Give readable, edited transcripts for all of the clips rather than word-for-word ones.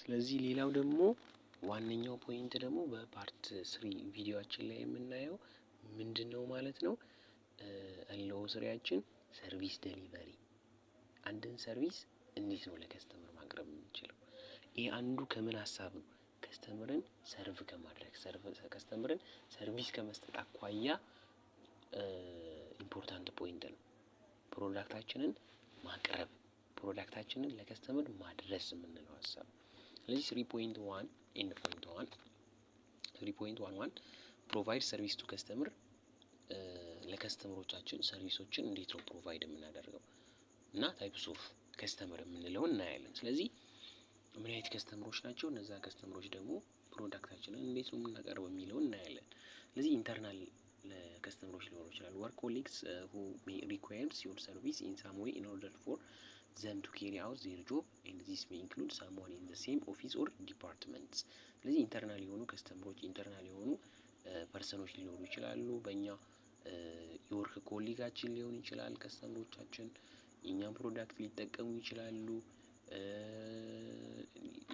ስለዚህ ሌላው ደግሞ ዋነኛው ፖይንት ደግሞ በፓርት 3 ቪዲዮአችን ላይ የምናየው ምንድነው ማለት ነው አለው ስሪያችን ሰርቪስ ዴሊቨሪ አንድን ሰርቪስ እንዴት ነው ለከስተመር ማቅረብ የምንችለው ይሄ አንዱ ከምን ሐሳብ ነው ከስተመርን ሰርቭ ከማድረግ ከስተመርን ሰርቪስ ከመስጠት አኳያ ኢምፖርታንት ፖይንት ነው ፕሮዳክታችንን ማቅረብ ፕሮዳክታችንን ለከስተመር ማድረስ የምንለው ሐሳብ ስለዚህ 3.1 ኤንድ ፖይንት 1 3.11 ፕሮቫይድ ሰርቪስ ቱ ከስተመር ለከስተመሮቻችን ሰርቪሶችን እንዴት ነው ፕሮቫይድ የምናደርገው እና ታይፕስ ኦፍ ከስተመር የምንለው እናያለን ስለዚህ ምን አይነት ከስተመሮች ናቸው እነዛ ከስተመሮች ደግሞ ፕሮዳክታችንን እንዴት ነው የምናቀርበው የሚለው እናያለን ስለዚህ ኢንተርናል ለከስተመሮች ሊሆኑ ይችላል work colleagues who may require your service in some way in order for them to carry out their job and this may include someone in the same office or departments ስለዚህ ኢንተርናል የሆኑ ከስተመሮች ኢንተርናል የሆኑ ፐርሰኖች ሊኖሩ ይችላሉ በእኛ የወርክ ኮሊጋችን ሊሆን ይችላል ከስተመሮቻችን የኛን ፕሮዳክት ሊጠቀሙ ይችላሉ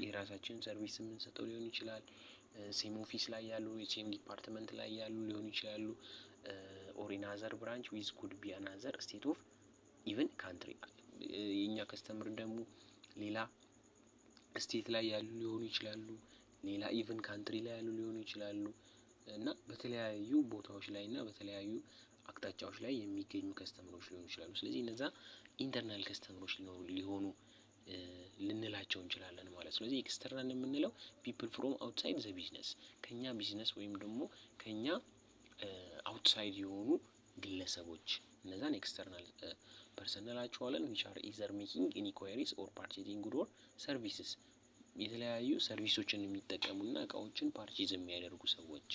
የራሳችን ሰርቪስ የምንሰጠው ሊሆን ይችላል ሴም ኦፊስ ላይ ያሉ ሴም ዲፓርትመንት ላይ ያሉ ሊሆን ይችላሉ or in other branch which could be another state of even country የኛ ከስተመር ደግሞ ሌላ ስቴት ላይ ያሉ ሊሆኑ ይችላሉ ሌላ ኢቨን ካንትሪ ላይ ያሉ ሊሆኑ ይችላሉ እና በተለያዩ ቦታዎች ላይና በተለያዩ አቅጣጫዎች ላይ የሚገኙ ከስተመሮች ሊሆኑ ይችላሉ ስለዚህ እነዛ ኢንተርናል ከስተመሮች ሊሆኑ ልንላቸው እንችላለን ማለት ነው ስለዚህ ኤክስተርናል የምንለው people from outside the business ከኛ ቢዝነስ ወይም ደግሞ ከኛ outside የሆኑ ግለሰቦች እነዛን ኤክስተርናል ፐርሰናላቸዋለን which are either making inquiries or purchasing goods or services የተለያዩ ሰርቪሶችን የሚጠቀሙና እቃዎችን ፓርቼዝ የሚያደርጉ ሰዎች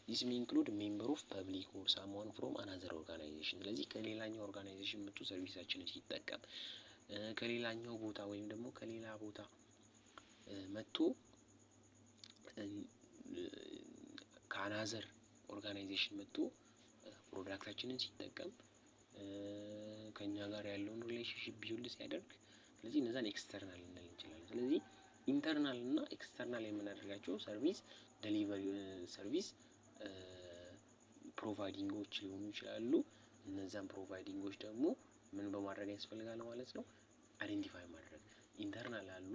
this may include member of public or someone from another organization ስለዚህ ከሌላኛው ኦርጋናይዜሽን መጥቶ ሰርቪሳችንን ሲጠቀም ከሌላኛው ቦታ ወይም ደግሞ ከሌላ ቦታ መጥቶ ከአናዘር ኦርጋናይዜሽን መጥቶ ፕሮዳክታችንን ሲጠቀም ከኛ ጋር ያለውን ሪሌሽንሺፕ ቢልድ ሲያደርግ ስለዚህ እነዛን ኤክስተርናል ልንል እንችላለን ስለዚህ ኢንተርናል እና ኤክስተርናል የምናደርጋቸው ሰርቪስ ዴሊቨሪ ሰርቪስ ፕሮቫይዲንጎች ሊሆኑ ይችላሉ እነዛን ፕሮቫይዲንጎች ደግሞ ምን በማድረግ ያስፈልጋል ማለት ነው አይደንቲፋይ ማድረግ ኢንተርናል አሉ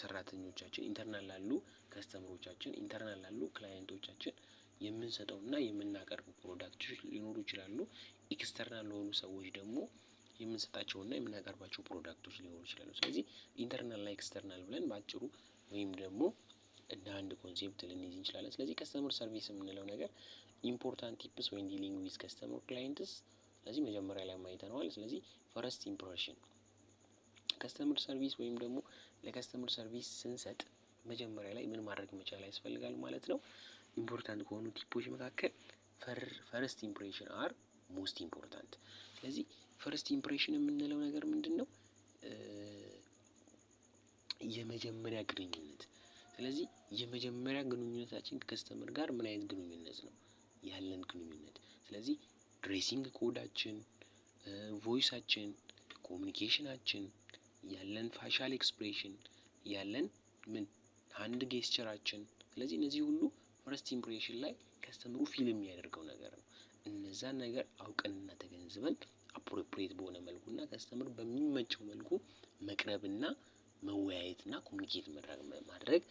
ሰራተኞቻችን ኢንተርናል አሉ ከስተመሮቻችን ኢንተርናል አሉ ክላይንቶቻችን የምንሰጠውና የምናቀርበው ፕሮዳክቶች ሊኖሩ ይችላሉ ኤክስተርናል ለሆኑ ሰዎች ደግሞ የምንሰጣቸውና የምናቀርባቸው ፕሮዳክቶች ሊኖሩ ይችላሉ ስለዚህ ኢንተርናል እና ኤክስተርናል ብለን ባጭሩ ወይም ደግሞ እንደ አንድ ኮንሴፕት ልንይዝ እንችላለን ስለዚህ ከስተመር ሰርቪስ የምንለው ነገር ኢምፖርታንት ቲፕስ when dealing with customer clients ስለዚህ መጀመሪያ ላይ ማይተናል ስለዚህ ፈርስት ኢምፕሬሽን ከስተመር ሰርቪስ ወይም ደግሞ ለከስተመር ሰርቪስ ስንሰጥ መጀመሪያ ላይ ምን ማድረግ መቻል ያስፈልጋል ማለት ነው ኢምፖርታንት ከሆኑ ቲፖች መካከል ፈርስት ኢምፕሬሽን አር ሞስት ኢምፖርታንት ስለዚህ ፈርስት ኢምፕሬሽን የምንለው ነገር ምንድነው የመጀመሪያ ግንኙነት ስለዚህ የመጀመሪያ ግንኙነታችን ከከስተመር ጋር ምን አይነት ግንኙነት ነው ያለን ግንኙነት ስለዚህ ድሬሲንግ ኮዳችን ቮይሳችን ኮሙኒኬሽናችን ያለን ፋሻል ኤክስፕሬሽን ያለን ምን ሃንድ ጌስቸራችን ስለዚህ እነዚህ ሁሉ ፈርስት ኢምፕሬሽን ላይ ከስተመሩ ፊል የሚያደርገው ነገር ነው እነዛን ነገር አውቀንና ተገንዝበን አፕሮፕሪየት በሆነ መልኩና ከስተመር በሚመቸው መልኩ መቅረብና መወያየትና ኮሙኒኬት ማድረግ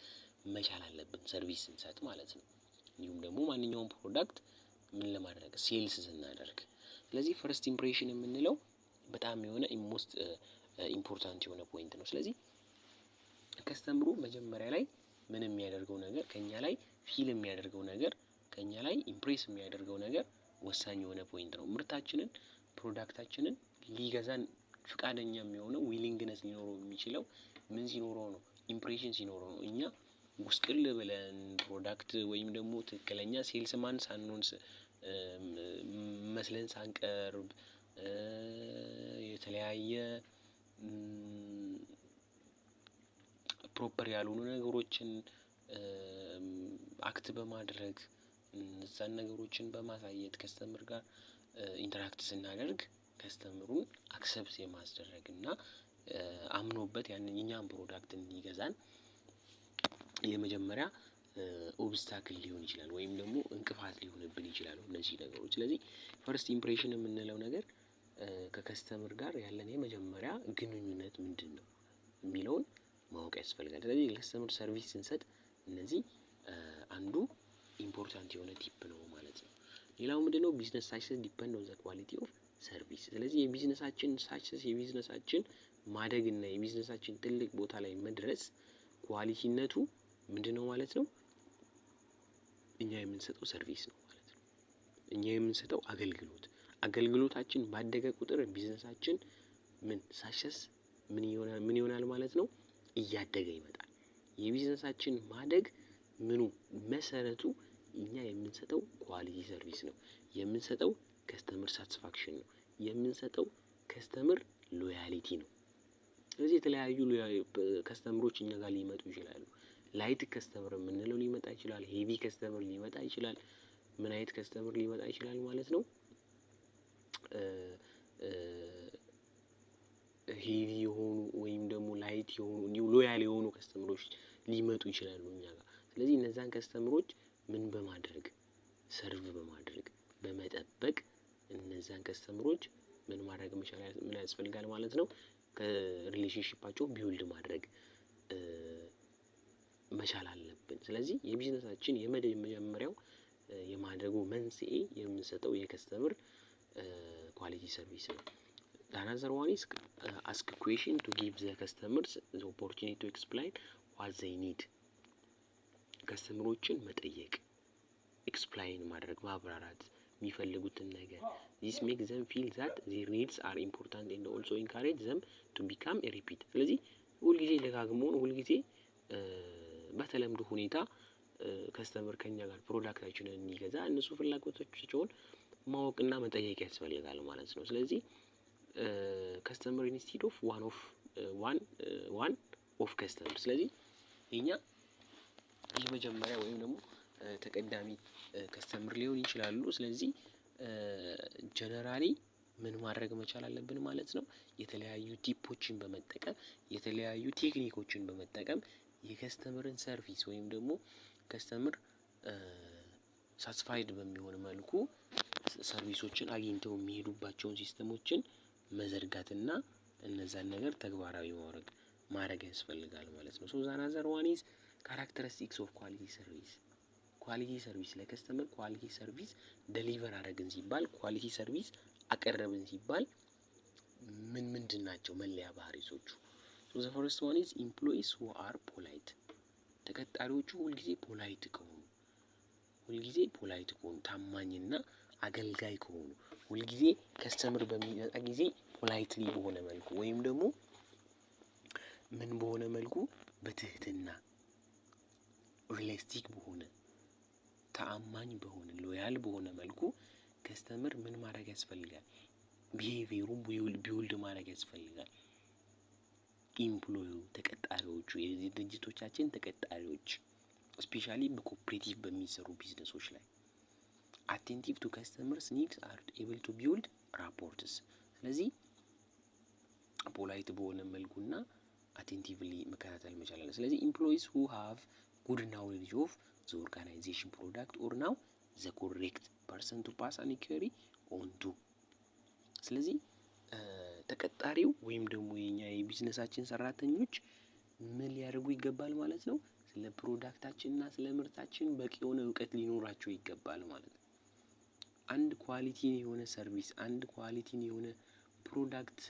መቻል አለብን ሰርቪስ ስንሰጥ ማለት ነው እንዲሁም ደግሞ ማንኛውም ፕሮዳክት ምን ለማድረግ ሴልስ ስናደርግ ስለዚህ ፈርስት ኢምፕሬሽን የምንለው በጣም የሆነ ሞስት ኢምፖርታንት የሆነ ፖይንት ነው ስለዚህ ከስተመሩ መጀመሪያ ላይ ምን የሚያደርገው ነገር ከኛ ላይ ፊል የሚያደርገው ነገር ከኛ ላይ ኢምፕሬስ የሚያደርገው ነገር ወሳኝ የሆነ ፖይንት ነው ምርታችንን ፕሮዳክታችንን ሊገዛን ፍቃደኛ የሚሆነው ዊሊንግነስ ሊኖረው የሚችለው ምን ሲኖረው ነው ኢምፕሬሽን ሲኖረው ነው እኛ ጉስቅል ብለን ፕሮዳክት ወይም ደግሞ ትክክለኛ ሴልስማን ሳንሆን መስለን ሳንቀርብ የተለያየ ፕሮፐር ያልሆኑ ነገሮችን አክት በማድረግ እነዛን ነገሮችን በማሳየት ከስተመር ጋር ኢንተራክት ስናደርግ ከስተመሩን አክሰፕት የማስደረግና አምኖበት ያንን የኛን ፕሮዳክት እንዲገዛን የመጀመሪያ ኦብስታክል ሊሆን ይችላል ወይም ደግሞ እንቅፋት ሊሆንብን ይችላል እነዚህ ነገሮች። ስለዚህ ፈርስት ኢምፕሬሽን የምንለው ነገር ከከስተመር ጋር ያለን የመጀመሪያ ግንኙነት ምንድነው የሚለውን ማወቅ ያስፈልጋል። ስለዚህ ለከስተመር ሰርቪስ ስንሰጥ እነዚህ አንዱ ኢምፖርታንት የሆነ ቲፕ ነው ማለት ነው። ሌላው ምንድነው ቢዝነስ ሳክሰስ ዲፔንድ ኦን ዘ ኳሊቲ ኦፍ ሰርቪስ። ስለዚህ የቢዝነሳችን ሳክሰስ የቢዝነሳችን ማደግና የቢዝነሳችን ትልቅ ቦታ ላይ መድረስ ኳሊቲነቱ ምንድነው ማለት ነው እኛ የምንሰጠው ሰርቪስ ነው ማለት ነው። እኛ የምንሰጠው አገልግሎታችን ባደገ ቁጥር ቢዝነሳችን ሳክሰስ ምን ይሆናል ማለት ነው እያደገ ይመጣል። የቢዝነሳችን ማደግ ምኑ መሰረቱ እኛ የምንሰጠው ኳሊቲ ሰርቪስ ነው፣ የምንሰጠው ከስተመር ሳቲስፋክሽን ነው፣ የምንሰጠው ከስተመር ሎያሊቲ ነው። ስለዚህ የተለያዩ ከስተመሮች እኛ ጋር ሊመጡ ይችላሉ። ላይት ከስተመር የምንለው ሊመጣ ይችላል፣ ሄቪ ከስተመር ሊመጣ ይችላል። ምን አይነት ከስተመር ሊመጣ ይችላል ማለት ነው? ሄቪ የሆኑ ወይም ደግሞ ላይት የሆኑ እንዲሁ ሎያል የሆኑ ከስተመሮች ሊመጡ ይችላሉ እኛ ጋር። ስለዚህ እነዛን ከስተመሮች ምን በማድረግ ሰርቭ በማድረግ በመጠበቅ እነዛን ከስተመሮች ምን ማድረግ ምን ያስፈልጋል ማለት ነው ከሪሌሽንሺፓቸው ቢውልድ ማድረግ መቻል አለብን። ስለዚህ የቢዝነሳችን የመጀመሪያው የማድረጉ መንስኤ የምንሰጠው የከስተመር ኳሊቲ ሰርቪስ ነው። Another one is ask a question to give the customers the opportunity to explain what they need. ከስተመሮችን መጠየቅ፣ ኤክስፕላይን ማድረግ፣ ማብራራት የሚፈልጉትን ነገር this makes them feel that their needs are important and also encourage them to become a repeat. ስለዚህ ሁልጊዜ ደጋግሞ ሁልጊዜ በተለምዶ ሁኔታ ከስተመር ከኛ ጋር ፕሮዳክታችንን እንዲገዛ እነሱ ፍላጎታቸውን ማወቅና መጠየቅ ያስፈልጋል ማለት ነው። ስለዚህ ከስተመር ኢንስቲድ ኦፍ ዋን ኦፍ ከስተመር። ስለዚህ እኛ የመጀመሪያ ወይም ደግሞ ተቀዳሚ ከስተመር ሊሆን ይችላሉ። ስለዚህ ጀነራሊ ምን ማድረግ መቻል አለብን ማለት ነው የተለያዩ ቲፖችን በመጠቀም የተለያዩ ቴክኒኮችን በመጠቀም የከስተመርን ሰርቪስ ወይም ደግሞ ከስተመር ሳቲስፋይድ በሚሆን መልኩ ሰርቪሶችን አግኝተው የሚሄዱባቸውን ሲስተሞችን መዘርጋትና እነዛን ነገር ተግባራዊ ማድረግ ያስፈልጋል ማለት ነው። ሶ another one is characteristics of quality service. ኳሊቲ ሰርቪስ ለከስተመር ኳሊቲ ሰርቪስ ዴሊቨር አደረግን ሲባል ኳሊቲ ሰርቪስ አቀረብን ሲባል ምንድን ናቸው መለያ ባህሪዎቹ? So the first one is employees who are polite. ተቀጣሪዎቹ ሁልጊዜ ፖላይት ከሆኑ ታማኝና አገልጋይ ከሆኑ ሁልጊዜ ከስተመር በሚመጣ ጊዜ ፖላይትሊ በሆነ መልኩ ወይም ደግሞ ምን በሆነ መልኩ በትህትና ሪላስቲክ በሆነ ተአማኝ በሆነ ሎያል በሆነ መልኩ ከስተመር ምን ማድረግ ያስፈልጋል? ቢሄቪየሩን ቢውልድ ማድረግ ያስፈልጋል። ኢምፕሎዩ ተቀጣሪዎቹ የድርጅቶቻችን ተቀጣሪዎች ስፔሻሊ በኮኦፕሬቲቭ በሚሰሩ ቢዝነሶች ላይ አቴንቲቭ ቱ ከስተመርስ ኒድስ አር ኤብል ቱ ቢውልድ ራፖርትስ። ስለዚህ ፖላይት በሆነ መልኩና አቴንቲቭሊ መከታተል መቻል አለ። ስለዚህ ኢምፕሎይስ ሁ ሃቭ ጉድ ናውሌጅ ኦፍ ዘ ኦርጋናይዜሽን ፕሮዳክት ኦር ናው ዘ ኮሬክት ፐርሰን ቱ ፓስ አን ኢንኩዌሪ ኦን ቱ። ስለዚህ ተቀጣሪው ወይም ደግሞ የኛ የቢዝነሳችን ሰራተኞች ምን ሊያደርጉ ይገባል ማለት ነው ስለ ፕሮዳክታችንና ስለ ምርታችን በቂ የሆነ እውቀት ሊኖራቸው ይገባል ማለት ነው። አንድ ኳሊቲ የሆነ ሰርቪስ አንድ ኳሊቲ የሆነ ፕሮዳክት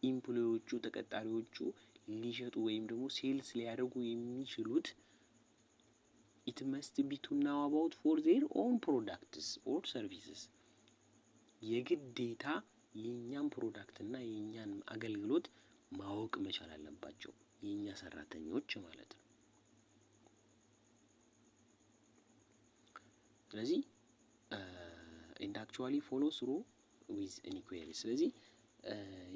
ኢምፕሎዮቹ ተቀጣሪዎቹ ሊሸጡ ወይም ደግሞ ሴልስ ሊያደርጉ የሚችሉት it must be to know about for their own products or services። የግዴታ የኛን ፕሮዳክት እና የኛን አገልግሎት ማወቅ መቻል አለባቸው የኛ ሰራተኞች ማለት ነው። ስለዚህ and actually follow through with any queries። ስለዚህ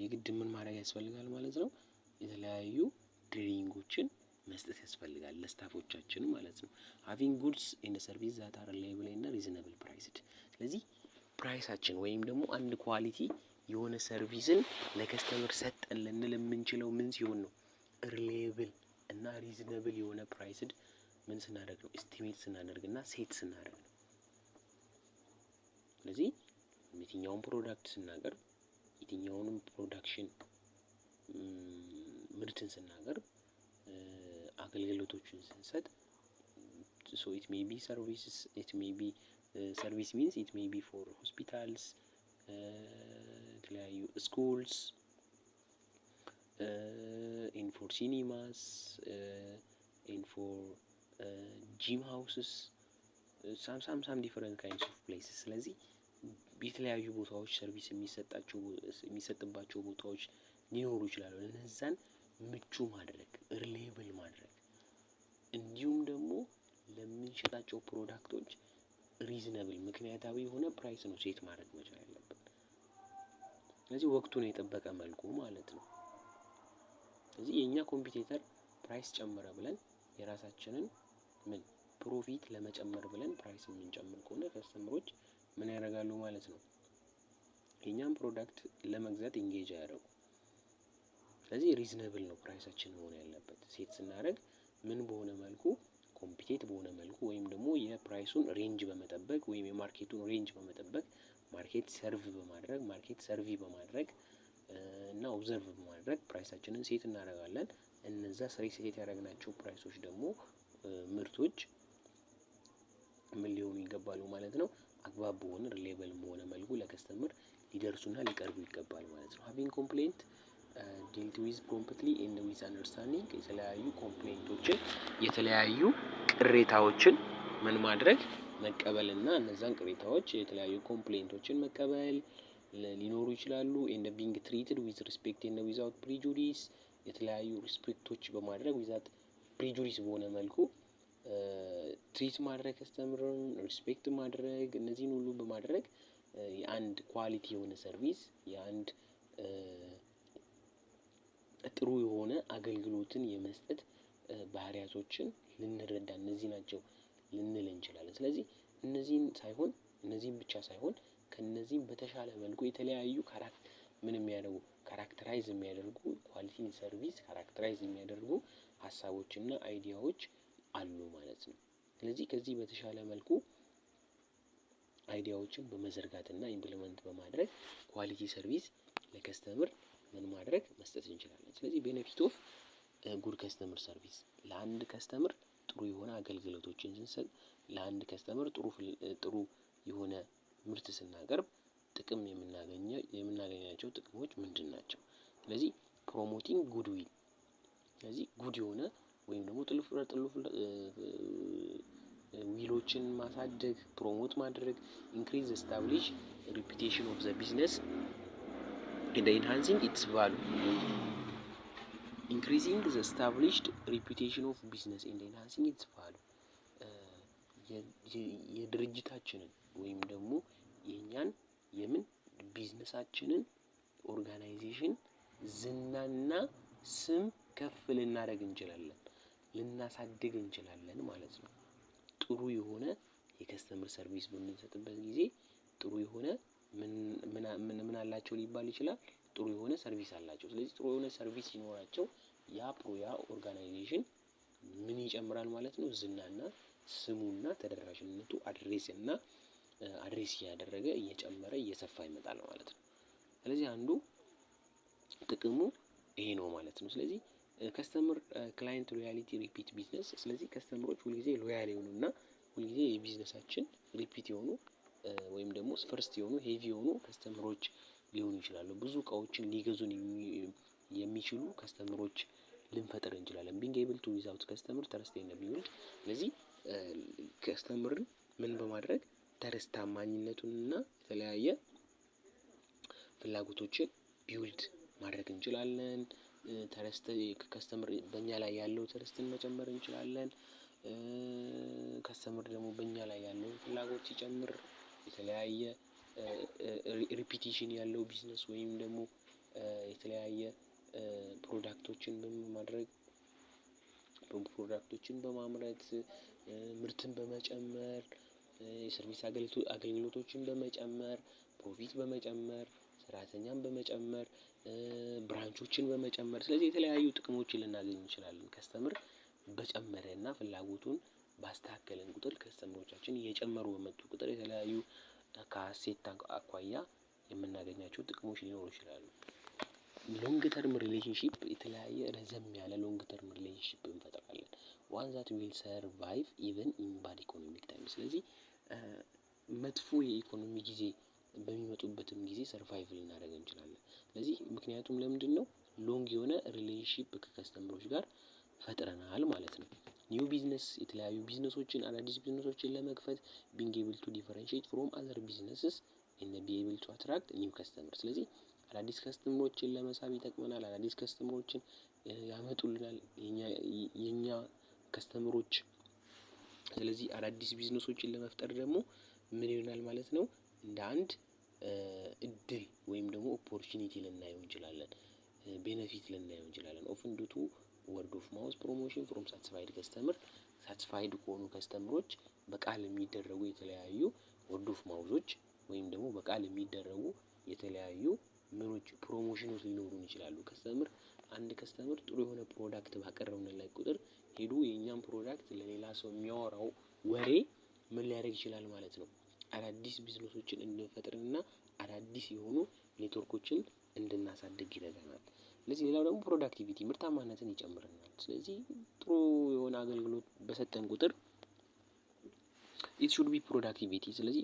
የግድ ምን ማድረግ ያስፈልጋል ማለት ነው የተለያዩ ትሬኒንጎችን መስጠት ያስፈልጋል ለስታፎቻችን ማለት ነው። having goods and service that are reliable and reasonable priced። ስለዚህ ፕራይሳችን ወይም ደግሞ አንድ ኳሊቲ የሆነ ሰርቪስን ለከስተመር ሰጠን ልንል የምንችለው ምን ሲሆን ነው ሪሌብል እና ሪዝነብል የሆነ ፕራይስድ ምን ስናደርግ ነው ኤስቲሜት ስናደርግና ሴት ስናደርግ ነው። ስለዚህ የትኛውን ፕሮዳክት ስናቀርብ የትኛውንም ፕሮዳክሽን ምርትን ስናቀርብ አገልግሎቶችን ስንሰጥ so it may be services, it may be service means it may be for hospitals, የተለያዩ schools, and for cinemas, and for gym houses, some different kinds of places. ስለዚህ የተለያዩ ቦታዎች ሰርቪስ የሚሰጥባቸው ቦታዎች ሊኖሩ ይችላሉ። እነዛን ምቹ ማድረግ ሪሌብል ማድረግ እንዲሁም ደግሞ ለምንሸጣቸው ፕሮዳክቶች ሪዝነብል ምክንያታዊ የሆነ ፕራይስ ነው ሴት ማድረግ መቻል ያለብን። ስለዚህ ወቅቱን የጠበቀ መልኩ ማለት ነው። ስለዚህ የኛ ኮምፒቲተር ፕራይስ ጨመረ ብለን የራሳችንን ፕሮፊት ለመጨመር ብለን ፕራይስ የምንጨምር ከሆነ ከስተመሮች ምን ያደርጋሉ ማለት ነው? የኛን ፕሮዳክት ለመግዛት ኢንጌጅ ያደርጉ። ስለዚህ ሪዝነብል ነው ፕራይሳችን መሆን ያለበት። ሴት ስናደርግ ምን በሆነ መልኩ ኮምፒቴት በሆነ መልኩ ወይም ደግሞ የፕራይሱን ሬንጅ በመጠበቅ ወይም የማርኬቱን ሬንጅ በመጠበቅ ማርኬት ሰርቪ በማድረግ እና ኦብዘርቭ በማድረግ ፕራይሳችንን ሴት እናደርጋለን። እነዛ ሴት ያደረግናቸው ፕራይሶች ደግሞ ምርቶች ምን ሊሆኑ ይገባሉ ማለት ነው? አግባብ በሆነ ሪሌብል በሆነ መልኩ ለከስተመር ሊደርሱና ሊቀርቡ ይገባል ማለት ነው። ሃቪንግ ኮምፕሌንት ዲልት ዊዝ ፕሮምፕትሊ ኤንድ ዊዝ አንደርስታንዲንግ የተለያዩ ኮምፕሌንቶችን የተለያዩ ቅሬታዎችን ምን ማድረግ መቀበልና እነዛን ቅሬታዎች የተለያዩ ኮምፕሌንቶችን መቀበል ሊኖሩ ይችላሉ። ኤንድ ቢንግ ትሪትድ ዊዝ ሪስፔክት ኤንድ ዊዛውት ፕሪጁዲስ የተለያዩ ሪስፔክቶች በማድረግ ዊዛውት ፕሪጁዲስ በሆነ መልኩ ትሪት ማድረግ ከስተመርን ሪስፔክት ማድረግ እነዚህን ሁሉ በማድረግ የአንድ ኳሊቲ የሆነ ሰርቪስ የአንድ ጥሩ የሆነ አገልግሎትን የመስጠት ባህሪያቶችን ልንረዳ እነዚህ ናቸው ልንል እንችላለን። ስለዚህ እነዚህን ብቻ ሳይሆን ከነዚህም በተሻለ መልኩ የተለያዩ ካራክተራይዝ የሚያደርጉ ኳሊቲ ሰርቪስ ካራክተራይዝ የሚያደርጉ ሀሳቦችና አይዲያዎች አሉ ማለት ነው። ስለዚህ ከዚህ በተሻለ መልኩ አይዲያዎችን በመዘርጋትና ኢምፕሊመንት በማድረግ ኳሊቲ ሰርቪስ ለከስተመር ምን ማድረግ መስጠት እንችላለን። ስለዚህ ቤኔፊት ኦፍ ጉድ ከስተመር ሰርቪስ ለአንድ ከስተመር ጥሩ የሆነ አገልግሎቶችን ስንሰጥ ለአንድ ከስተመር ጥሩ የሆነ ምርት ስናቀርብ ጥቅም የምናገኛቸው ጥቅሞች ምንድን ናቸው? ስለዚህ ፕሮሞቲንግ ጉድ ዊል ስለዚህ ጉድ የሆነ ወይም ደግሞ ጥልፍ ዊሎችን ማሳደግ ፕሮሞት ማድረግ ኢንክሪዝ ኤስታብሊሽ ሪፒቴሽን ኦፍ ዘ ቢዝነስ and enhancing its value. Increasing the established reputation of business and enhancing its value. የድርጅታችንን ወይም ደግሞ የኛን ቢዝነሳችንን ኦርጋናይዜሽን ዝናና ስም ከፍ ልናደርግ እንችላለን፣ ልናሳድግ እንችላለን ማለት ነው። ጥሩ የሆነ የከስተመር ሰርቪስ በምንሰጥበት ጊዜ ጥሩ የሆነ ምን አላቸው ሊባል ይችላል? ጥሩ የሆነ ሰርቪስ አላቸው። ስለዚህ ጥሩ የሆነ ሰርቪስ ሲኖራቸው ያ ኦርጋናይዜሽን ምን ይጨምራል ማለት ነው? ዝናና ስሙና ተደራሽነቱ አድሬስ እያደረገ እየጨመረ እየሰፋ ይመጣል ማለት ነው። ስለዚህ አንዱ ጥቅሙ ይሄ ነው ማለት ነው። ስለዚህ ከስተመር ክላይንት ሎያሊቲ ሪፒት ቢዝነስ ስለዚህ ከስተመሮች ሁልጊዜ ሎያል የሆኑና ሁልጊዜ የቢዝነሳችን ሪፒት የሆኑ ወይም ደግሞ ፈርስት የሆኑ ሄቪ የሆኑ ከስተመሮች ሊሆኑ ይችላሉ። ብዙ እቃዎችን ሊገዙን የሚችሉ ከስተመሮች ልንፈጥር እንችላለን። ቢንግ ኤብል ቱ ዊዛውት ከስተመር ትረስት ኤንድ ቢውልድ ስለዚህ ከስተመርን ምን በማድረግ ትረስት ታማኝነቱንና የተለያየ ፍላጎቶችን ቢውልድ ማድረግ እንችላለን። ትረስት ከስተመር በእኛ ላይ ያለው ትረስትን መጨመር እንችላለን። ከስተመር ደግሞ በእኛ ላይ ያለው ፍላጎት ሲጨምር የተለያየ ሪፒቲሽን ያለው ቢዝነስ ወይም ደግሞ የተለያየ ፕሮዳክቶችን በማምረት ምርትን በመጨመር የሰርቪስ አገልግሎቶችን በመጨመር ፕሮፊት በመጨመር ሰራተኛን በመጨመር ብራንቾችን በመጨመር ስለዚህ የተለያዩ ጥቅሞችን ልናገኝ እንችላለን። ከስተመር በጨመረና ፍላጎቱን ባስተካከለን ቁጥር ከስተመሮቻችን እየጨመሩ በመጡ ቁጥር የተለያዩ ከአሴት አኳያ የምናገኛቸው ጥቅሞች ሊኖሩ ይችላሉ። ሎንግ ተርም ሪሌሽንሺፕ የተለያየ ረዘም ያለ ሎንግ ተርም ሪሌሽንሺፕ እንፈጥራለን። ዋን ዛት ዊል ሰርቫይቭ ኢቨን ኢን ባድ ኢኮኖሚክ ታይም። ስለዚህ መጥፎ የኢኮኖሚ ጊዜ በሚመጡበትም ጊዜ ሰርቫይቭ ልናደርግ እንችላለን። ስለዚህ ምክንያቱም ለምንድነው ሎንግ የሆነ ሪሌሽንሺፕ ከከስተመሮች ጋር ፈጥረናል ማለት ነው። ኒው ቢዝነስ የተለያዩ ቢዝነሶችን አዳዲስ ቢዝነሶችን ለመክፈት ቢንግ ኤብል ቱ ዲፈረንሺየት ፍሮም አዘር ቢዝነስስ ኤንድ ቢ ኤብል ቱ አትራክት ኒው ከስተመር። ስለዚህ አዳዲስ ከስተመሮችን ለመሳብ ይጠቅመናል። አዳዲስ ከስተመሮችን ያመጡልናል የኛ ከስተመሮች። ስለዚህ አዳዲስ ቢዝነሶችን ለመፍጠር ደግሞ ምን ይሆናል ማለት ነው እንደ አንድ እድል ወይም ደግሞ ኦፖርቹኒቲ ልናየው እንችላለን። ቤኔፊት ልናየው እንችላለን። ኦፍን ዱ ቱ ወርድ ኦፍ ማውዝ ፕሮሞሽን ፍሮም ሳቲስፋይድ ከስተመር። ሳቲስፋይድ ከሆኑ ከስተመሮች በቃል የሚደረጉ የተለያዩ ወርድ ኦፍ ማውዞች ወይም ደግሞ በቃል የሚደረጉ የተለያዩ ምኖች ፕሮሞሽኖች ሊኖሩን ይችላሉ። አንድ ከስተመር ጥሩ የሆነ ፕሮዳክት ባቀረብንለት ቁጥር ሄዶ የኛን ፕሮዳክት ለሌላ ሰው የሚያወራው ወሬ ምን ሊያደርግ ይችላል ማለት ነው አዳዲስ ቢዝነሶችን እንድንፈጥርና አዳዲስ የሆኑ ኔትወርኮችን እንድናሳድግ ይረዳናል። ስለዚህ ሌላው ደግሞ ፕሮዳክቲቪቲ ምርታማነትን ይጨምርልናል። ስለዚህ ጥሩ የሆነ አገልግሎት በሰጠን ቁጥር ኢት ሹድ ቢ ፕሮዳክቲቪቲ። ስለዚህ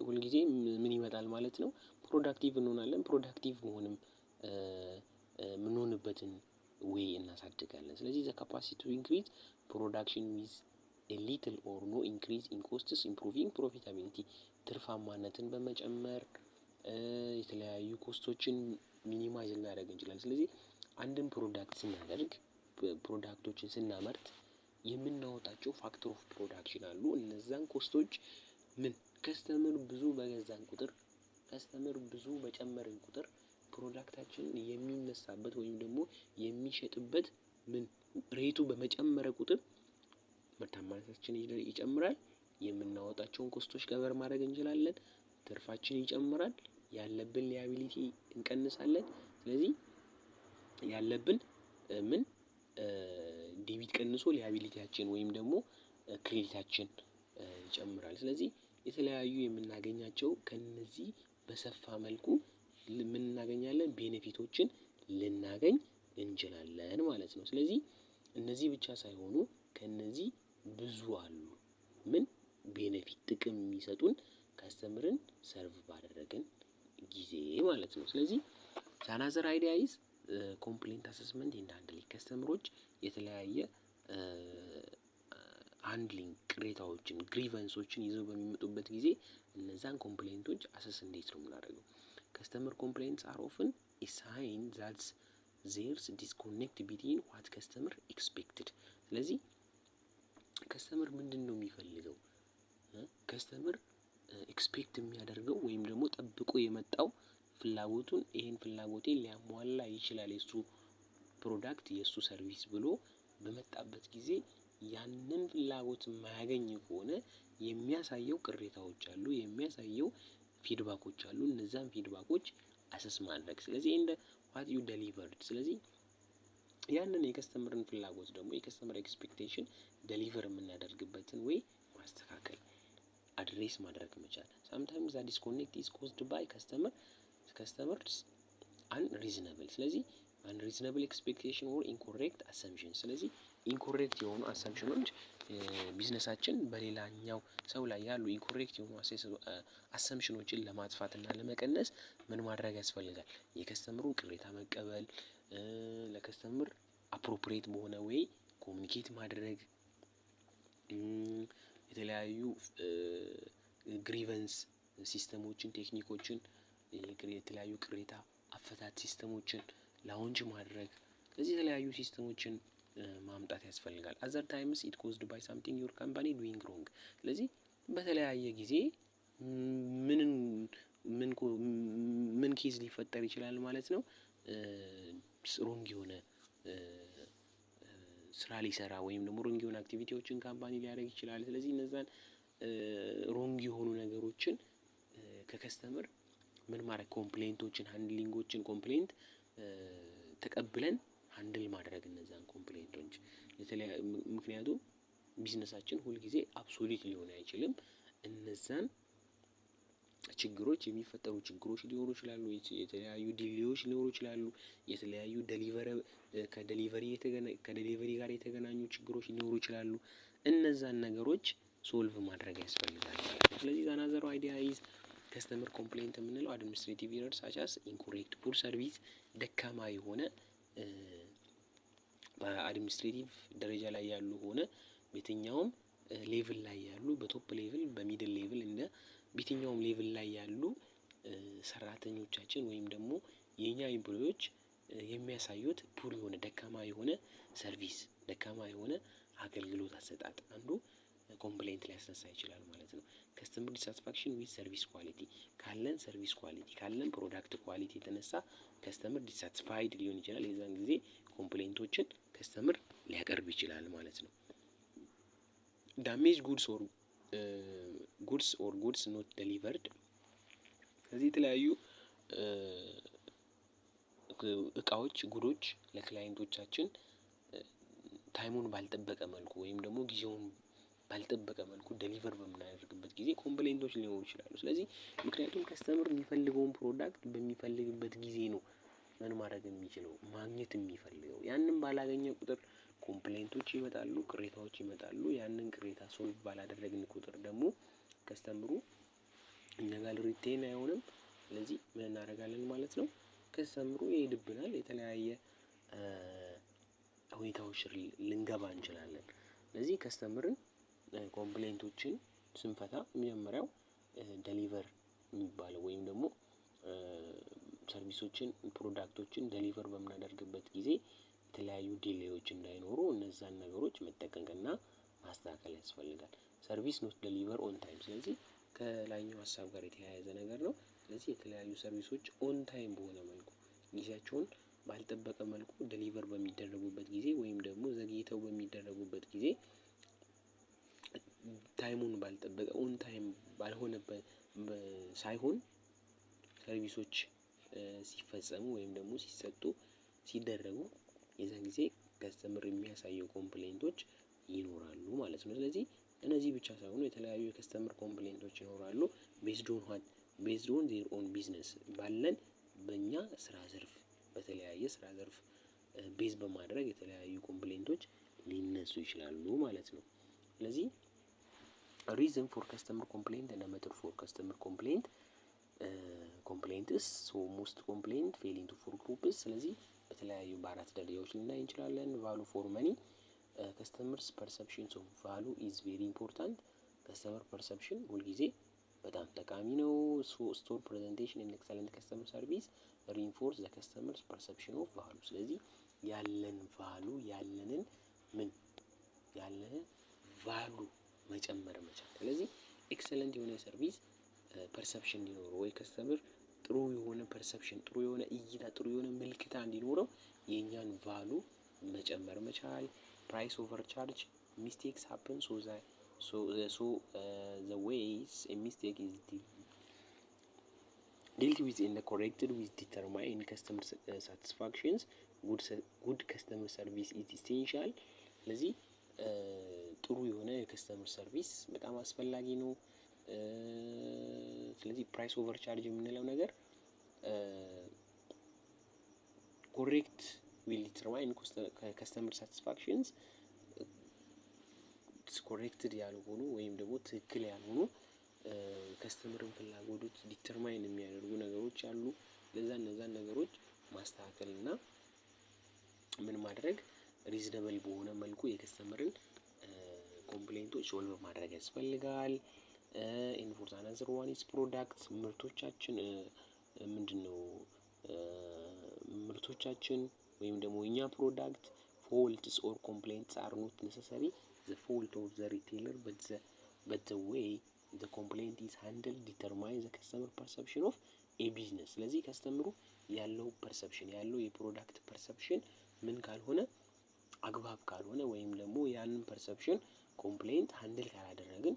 ሁልጊዜ ምን ይመጣል ማለት ነው ፕሮዳክቲቭ እንሆናለን። ፕሮዳክቲቭ መሆንም የምንሆንበትን ዌይ እናሳድጋለን። ስለዚህ ዘ ካፓሲቲ ቱ ኢንክሪዝ ፕሮዳክሽን ዊዝ ኤ ሊትል ኦር ኖ ኢንክሪዝ ኢን ኮስትስ ኢምፕሩቪንግ ፕሮፊታቢሊቲ። ትርፋማነትን በመጨመር የተለያዩ ኮስቶችን ሚኒማይዝ ልናደርግ እንችላለን። ስለዚህ አንድን ፕሮዳክት ስናደርግ ፕሮዳክቶችን ስናመርት የምናወጣቸው ፋክተር ኦፍ ፕሮዳክሽን አሉ። እነዛን ኮስቶች ከስተመር ብዙ በገዛን ቁጥር ከስተመር ብዙ በጨመርን ቁጥር ፕሮዳክታችን የሚነሳበት ወይም ደግሞ የሚሸጥበት ሬቱ በመጨመረ ቁጥር ምርታማነታችን ይጨምራል። የምናወጣቸውን ኮስቶች ከቨር ማድረግ እንችላለን። ትርፋችን ይጨምራል። ያለብን ሊያቢሊቲ እንቀንሳለን። ስለዚህ ያለብን ዴቢት ቀንሶ ሊያቢሊቲያችን ወይም ደግሞ ክሬዲታችን ይጨምራል። ስለዚህ የተለያዩ የምናገኛቸው ከነዚህ በሰፋ መልኩ ምን እናገኛለን ቤኔፊቶችን ልናገኝ እንችላለን ማለት ነው። ስለዚህ እነዚህ ብቻ ሳይሆኑ ከነዚህ ብዙ አሉ ቤኔፊት ጥቅም የሚሰጡን ከስተመርን ሰርቭ ባደረግን ጊዜ ማለት ነው። ስለዚህ አናዘር አይዲያ ኢዝ ኮምፕሌንት አሰስመንት ኤንድ ሃንድሊንግ። ከስተመሮች የተለያየ ሃንድሊንግ ቅሬታዎችን ግሪቨንሶችን ይዘው በሚመጡበት ጊዜ እነዛን ኮምፕሌንቶች አሰስ እንዴት ነው የምናደርገው? ከስተመር ኮምፕሌንትስ አር ኦፍን ኤ ሳይን ዛት ዜርስ ዲስኮኔክት ቢትዊን ዋት ከስተመር ኤክስፔክትድ። ስለዚህ ከስተመር ምንድን ነው የሚፈልገው? ከስተመር ኤክስፔክት የሚያደርገው ወይም ደግሞ ጠብቆ የመጣው ፍላጎቱን ይሄን ፍላጎቴን ሊያሟላ ይችላል የሱ ፕሮዳክት የሱ ሰርቪስ ብሎ በመጣበት ጊዜ ያንን ፍላጎት የማያገኝ ከሆነ የሚያሳየው ቅሬታዎች አሉ፣ የሚያሳየው ፊድባኮች አሉ። እነዛን ፊድባኮች አሰስ ማድረግ። ስለዚህ እንደ ዋት ዩ ዴሊቨርድ። ስለዚህ ያንን የከስተመርን ፍላጎት ደግሞ የከስተመር ኤክስፔክቴሽን ዴሊቨር የምናደርግበትን ወይ ማስተካከል አድሬስ ማድረግ መቻል። ሳምታይምስ ዛት ዲስኮኔክት ኢዝ ኮዝድ ባይ ከስተመርስ አንሪዝነብል። ስለዚህ አንሪዝነብል ኤክስፔክቴሽን ኦር ኢንኮሬክት አሰምፕሽን። ስለዚህ ኢንኮሬክት የሆኑ አሰምፕሽኖች ቢዝነሳችን በሌላኛው ሰው ላይ ያሉ ኢንኮሬክት የሆኑ አሰምፕሽኖችን ለማጥፋትና ለመቀነስ ምን ማድረግ ያስፈልጋል? የከስተመሩን ቅሬታ መቀበል፣ ለከስተመር አፕሮፕሪየት በሆነ ወይ ኮሚኒኬት ማድረግ፣ የተለያዩ ግሪቨንስ ሲስተሞችን ቴክኒኮችን የተለያዩ ቅሬታ አፈታት ሲስተሞችን ላውንች ማድረግ። ስለዚህ የተለያዩ ሲስተሞችን ማምጣት ያስፈልጋል። አዘር ታይምስ ኢት ኮዝድ ባይ ሳምቲንግ ዩር ካምፓኒ ዱዊንግ ሮንግ። ስለዚህ በተለያየ ጊዜ ምን ኬዝ ሊፈጠር ይችላል ማለት ነው? ሮንግ የሆነ ስራ ሊሰራ ወይም ደግሞ ሮንግ የሆነ አክቲቪቲዎችን ካምፓኒ ሊያደርግ ይችላል። ስለዚህ እነዛን ሮንግ የሆኑ ነገሮችን ከከስተመር ምን ማድረግ ኮምፕሌንቶችን ሃንድሊንጎችን ኮምፕሌንት ተቀብለን ሃንድል ማድረግ እነዛን ኮምፕሌንቶች ምክንያቱም ቢዝነሳችን ሁል ጊዜ አብሶሉት ሊሆን አይችልም። እነዛን ችግሮች የሚፈጠሩ ችግሮች ሊኖሩ ይችላሉ፣ የተለያዩ ዲሌዎች ሊኖሩ ይችላሉ፣ የተለያዩ ከዴሊቨሪ ጋር የተገናኙ ችግሮች ሊኖሩ ይችላሉ። እነዛን ነገሮች ሶልቭ ማድረግ ያስፈልጋል ማለት ነው። ስለዚህ አናዘር አይዲያ ኢዝ ከስተመር ኮምፕሌንት የምንለው አድሚኒስትሬቲቭ ኤረር ሳች አስ ኢንኮሬክት ፑር ሰርቪስ፣ ደካማ የሆነ በአድሚኒስትሬቲቭ ደረጃ ላይ ያሉ ሆነ በየትኛውም ሌቭል ላይ ያሉ በቶፕ ሌቭል በሚድል ሌቭል እንደ በየትኛውም ሌቭል ላይ ያሉ ሰራተኞቻችን ወይም ደግሞ የኛ ኤምፕሎዮች የሚያሳዩት ፑር የሆነ ደካማ የሆነ ሰርቪስ፣ ደካማ የሆነ አገልግሎት አሰጣጥ አንዱ ኮምፕሌንት ሊያስነሳ ይችላል ማለት ነው። ከስተመር ዲሳቲስፋክሽን ዊዝ ሰርቪስ ኳሊቲ፣ ካለን ሰርቪስ ኳሊቲ ካለን ፕሮዳክት ኳሊቲ የተነሳ ከስተመር ዲሳቲስፋይድ ሊሆን ይችላል። የዛን ጊዜ ኮምፕሌንቶችን ከስተመር ሊያቀርብ ይችላል ማለት ነው። ዳሜጅ ጉድስ ኖት ዴሊቨርድ፣ ስለዚህ የተለያዩ እቃዎች ጉዶች ለክላይንቶቻችን ታይሙን ባልጠበቀ መልኩ ወይም ደግሞ ጊዜውን ባልጠበቀ መልኩ ዴሊቨር በምናደርግበት ጊዜ ኮምፕሌንቶች ሊኖሩ ይችላሉ። ስለዚህ ምክንያቱም ከስተመር የሚፈልገውን ፕሮዳክት በሚፈልግበት ጊዜ ነው ምን ማድረግ የሚችለው ማግኘት የሚፈልገው። ያንን ባላገኘ ቁጥር ኮምፕሌንቶች ይመጣሉ፣ ቅሬታዎች ይመጣሉ። ያንን ቅሬታ ሶልቭ ባላደረግን ቁጥር ደግሞ ከስተመሩ እኛ ጋር ሪቴን አይሆንም። ስለዚህ ምን እናደርጋለን ማለት ነው? ከስተመሩ ይሄድብናል፣ የተለያየ ሁኔታዎች ልንገባ እንችላለን። ስለዚህ ከስተመርን ኮምፕሌንቶችን ስንፈታ መጀመሪያው ዴሊቨር የሚባለው ወይም ደግሞ ሰርቪሶችን ፕሮዳክቶችን ዴሊቨር በምናደርግበት ጊዜ የተለያዩ ዲሌዎች እንዳይኖሩ እነዛን ነገሮች መጠቀምና ማስተካከል ያስፈልጋል። ሰርቪስ ኖት ዴሊቨር ኦን ታይም፣ ስለዚህ ከላይኛው ሀሳብ ጋር የተያያዘ ነገር ነው። ስለዚህ የተለያዩ ሰርቪሶች ኦን ታይም በሆነ መልኩ ጊዜያቸውን ባልጠበቀ መልኩ ዴሊቨር በሚደረጉበት ጊዜ ወይም ደግሞ ዘግይተው በሚደረጉበት ጊዜ ታይሙን ባልጠበቀ ኦን ታይም ባልሆነበት ሳይሆን ሰርቪሶች ሲፈጸሙ ወይም ደግሞ ሲሰጡ ሲደረጉ የዛን ጊዜ ከስተመር የሚያሳየው ኮምፕሌንቶች ይኖራሉ ማለት ነው። ስለዚህ እነዚህ ብቻ ሳይሆኑ የተለያዩ የከስተመር ኮምፕሌንቶች ይኖራሉ። ቤዝድ ኦን ዜር ኦን ቢዝነስ፣ ባለን በእኛ ስራ ዘርፍ በተለያየ ስራ ዘርፍ ቤዝ በማድረግ የተለያዩ ኮምፕሌንቶች ሊነሱ ይችላሉ ማለት ነው። ስለዚህ ሪዝን ፎር ከስተመር ኮምፕሌንት እና ሜተድ ፎር ከስተመር ኮምፕሌንት ኮምፕሌንትስ ሞስት ኮምፕሌንት ፌል ኢንቱ ፎር ግሩፕስ። ስለዚህ በተለያዩ በአራት ደረጃዎች ልናይ እንችላለን። ቫሉ ፎር መኒ፣ ከስተመርስ ፐርሰፕሽንስ ኦፍ ቫሉ ኢዝ ቬሪ ኢምፖርታንት። ከስተመር ፐርሰፕሽን ሁልጊዜ በጣም ጠቃሚ ነው። ስቶር ፕሬዘንቴሽን ኤንድ ኤክሰለንት ከስተመር ሰርቪስ ሪኢንፎርስ ዘ ከስተመርስ ፐርሰፕሽን ኦፍ ቫሉ። ስለዚህ ያለን ቫሉ ያለንን ቫሉ መጨመር መቻል። ስለዚህ ኤክሰለንት የሆነ ሰርቪስ ፐርሰፕሽን እንዲኖረው ወይ ከስተመር ጥሩ የሆነ ፐርሰፕሽን፣ ጥሩ የሆነ እይታ፣ ጥሩ የሆነ ምልክታ እንዲኖረው የኛን ቫሉ መጨመር መቻል። ፕራይስ ኦቨር ቻርጅ ሚስቴክስ ሃፕን ሶ the ways a mistake is dealt with and corrected with determine customer satisfactions. good customer service is essential። ስለዚህ ጥሩ የሆነ የከስተመር ሰርቪስ በጣም አስፈላጊ ነው። ስለዚህ ፕራይስ ኦቨር ቻርጅ የምንለው ነገር ኮሬክት ዊል ዲተርማይን ከስተመር ሳቲስፋክሽንስ ኮሬክትድ ያልሆኑ ወይም ደግሞ ትክክል ያልሆኑ ከስተመርን ፍላጎቶች ዲተርማይን የሚያደርጉ ነገሮች አሉ። እነዛን ነገሮች ማስተካከል እና ምን ማድረግ ሪዝነብል በሆነ መልኩ የከስተመርን ኮምፕሌንቶች ሶልቭ ማድረግ ያስፈልጋል። ኢንፎርስ አናዘር ዋን ኢዝ ፕሮዳክት፣ ምርቶቻችን ምንድነው ምርቶቻችን ወይም ደግሞ እኛ ፕሮዳክት ፎልትስ ኦር ኮምፕሌንትስ አር ኖት ኔሰሰሪ the fault of the retailer but the way the complaint is handled determines the customer perception of a business። ስለዚህ ከስተመሩ ያለው ፐርሰፕሽን ያለው የፕሮዳክት ፐርሰፕሽን ምን ካልሆነ አግባብ ካልሆነ ወይም ደግሞ ያንን ፐርሰፕሽን ኮምፕሌንት ሃንድል ካላደረግን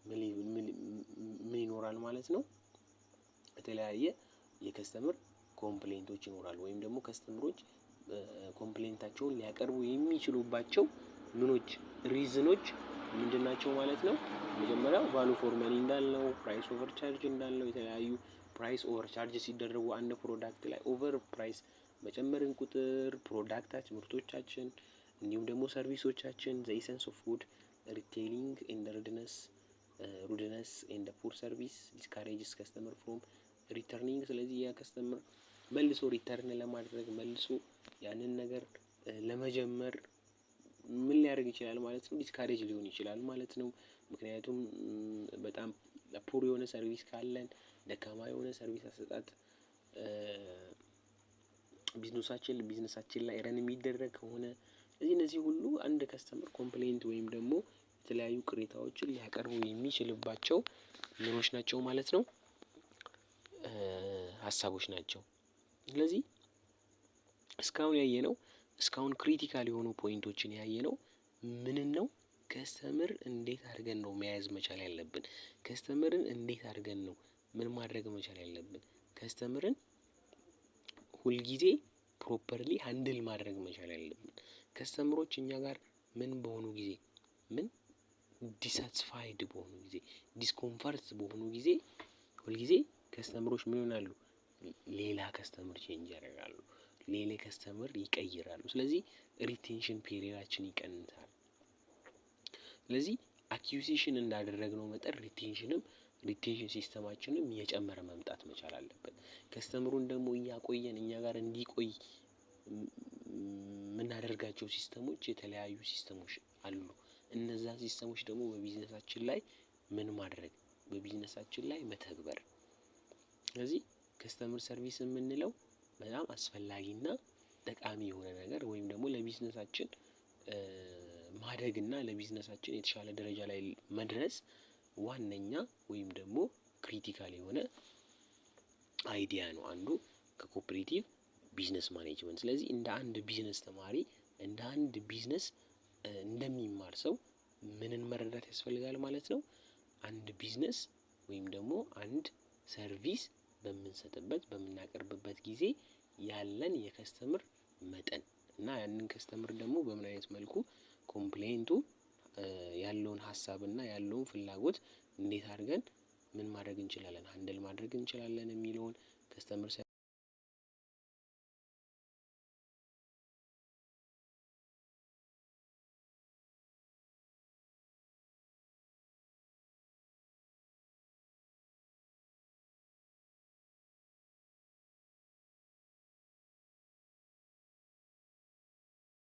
ምን ይኖራል ማለት ነው? የተለያየ የከስተመር ኮምፕሌንቶች ይኖራሉ ወይም ደግሞ ከስተመሮች ኮምፕሌንታቸውን ሊያቀርቡ የሚችሉባቸው ምኖች ሪዝኖች ምንድናቸው ማለት ነው። መጀመሪያው ቫሉ ፎር መኒ እንዳልነው፣ ፕራይስ ኦቨር ቻርጅ እንዳልነው፣ የተለያዩ ፕራይስ ኦቨር ቻርጅ ሲደረጉ አንድ ፕሮዳክት ላይ ኦቨር ፕራይስ መጨመርን ቁጥር ፕሮዳክታችን ምርቶቻችን እንዲሁም ደግሞ ሰርቪሶቻችን ዘ ኢሰንስ ኦፍ ጉድ ሪቴይሊንግ ኤንድ ሩድነስ ኤንድ ፑር ሰርቪስ ዲስካሬጅስ ከስተመር ፍሮም ሪተርኒንግ። ስለዚህ ያ ከስተመር መልሶ ሪተርን ለማድረግ መልሶ ያንን ነገር ለመጀመር ምን ሊያደርግ ይችላል ማለት ነው? ዲስካሬጅ ሊሆን ይችላል ማለት ነው። ምክንያቱም በጣም ፑር የሆነ ሰርቪስ ካለን፣ ደካማ የሆነ ሰርቪስ አሰጣጥ ቢዝነሳችን ላይ ረን የሚደረግ ከሆነ እነዚህ ሁሉ አንድ ከስተመር ኮምፕሌንት ወይም ደግሞ የተለያዩ ቅሬታዎችን ሊያቀርቡ የሚችልባቸው ምኖች ናቸው ማለት ነው፣ ሀሳቦች ናቸው። ስለዚህ እስካሁን ክሪቲካል የሆኑ ፖይንቶችን ያየነው ምንን ነው? ከስተመር እንዴት አድርገን ነው መያዝ መቻል ያለብን? ከስተመርን እንዴት አድርገን ነው ምን ማድረግ መቻል ያለብን? ከስተመርን ሁልጊዜ ፕሮፐርሊ ሃንድል ማድረግ መቻል ያለብን። ከስተመሮች እኛ ጋር ምን በሆኑ ጊዜ፣ ምን ዲሳትስፋይድ በሆኑ ጊዜ፣ ዲስኮምፈርት በሆኑ ጊዜ ሁልጊዜ ከስተመሮች ምን ይሆናሉ? ሌላ ከስተመር ቼንጅ ያደርጋሉ፣ ሌላ ከስተመር ይቀይራሉ። ስለዚህ ሪቴንሽን ፔሪዮዳችን ይቀንሳል። ስለዚህ አኪዩዚሽን እንዳደረግነው መጠን ሪቴንሽን ሲስተማችንም እየጨመረ መምጣት መቻል አለበት። ከስተመሩን ደግሞ እያቆየን እኛ ጋር እንዲቆይ የምናደርጋቸው ሲስተሞች የተለያዩ ሲስተሞች አሉ። እነዛ ሲስተሞች ደግሞ በቢዝነሳችን ላይ ምን ማድረግ፣ በቢዝነሳችን ላይ መተግበር። ስለዚህ ከስተመር ሰርቪስ የምንለው በጣም አስፈላጊና ጠቃሚ የሆነ ነገር ወይም ደግሞ ለቢዝነሳችን ማደግና ለቢዝነሳችን የተሻለ ደረጃ ላይ መድረስ ዋነኛ ወይም ደግሞ ክሪቲካል የሆነ አይዲያ ነው አንዱ ከኮኦፐሬቲቭ ቢዝነስ ማኔጅመንት። ስለዚህ እንደ አንድ ቢዝነስ ተማሪ፣ እንደ አንድ ቢዝነስ እንደሚማር ሰው ምንን መረዳት ያስፈልጋል ማለት ነው? አንድ ቢዝነስ ወይም ደግሞ አንድ ሰርቪስ በምናቀርብበት ጊዜ ያለን የከስተመር መጠን እና ያንን ከስተመር ደግሞ በምን አይነት መልኩ ኮምፕሌንቱ ያለውን ሀሳብና ያለውን ፍላጎት እንዴት አድርገን ምን ማድረግ እንችላለን፣ ሃንድል ማድረግ እንችላለን የሚለውን ከስተመር